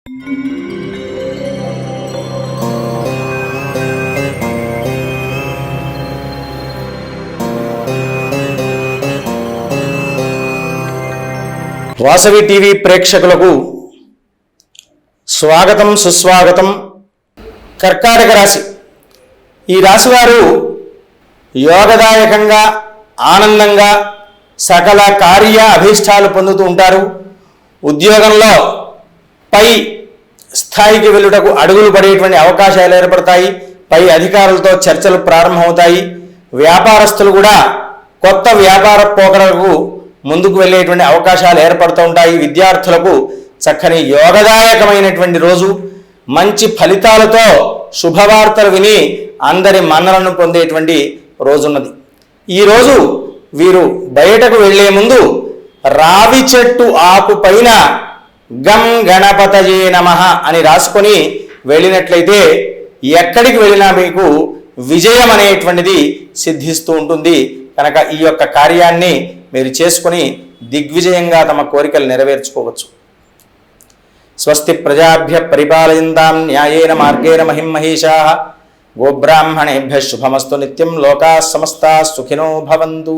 Vasavi TV ప్రేక్షకులకు స్వాగతం సుస్వాగతం. కర్కాటక రాశి. ఈ రాశివారు యోగదాయకంగా ఆనందంగా సకల కార్య అభీష్టాలు పొందుతూ ఉంటారు. ఉద్యోగంలో పై స్థాయికి వెళ్ళుటకు అడుగులు పడేటువంటి అవకాశాలు ఏర్పడతాయి. పై అధికారులతో చర్చలు ప్రారంభమవుతాయి. వ్యాపారస్తులు కూడా కొత్త వ్యాపార పోకడలకు ముందుకు వెళ్ళేటువంటి అవకాశాలు ఏర్పడుతూ ఉంటాయి. విద్యార్థులకు చక్కని యోగదాయకమైనటువంటి రోజు. మంచి ఫలితాలతో శుభవార్తలు విని అందరి మన్ననలను పొందేటువంటి రోజున్నది. ఈరోజు వీరు బయటకు వెళ్లే ముందు రావి చెట్టు ఆకు పైన గం గణపతయే నమః అని రాసుకొని వెళ్ళినట్లయితే ఎక్కడికి వెళ్ళినా మీకు విజయం అనేటువంటిది సిద్ధిస్తూ ఉంటుంది. కనుక ఈ యొక్క కార్యాన్ని మీరు చేసుకుని దిగ్విజయంగా తమ కోరికలు నెరవేర్చుకోవచ్చు. స్వస్తి ప్రజాభ్య పరిపాలయంతాం న్యాయేన మార్గేణ మహిం మహేషాః. గోబ్రాహ్మణేభ్యః శుభమస్తు నిత్యం. లోకాః సమస్తాః సుఖినో భవంతు.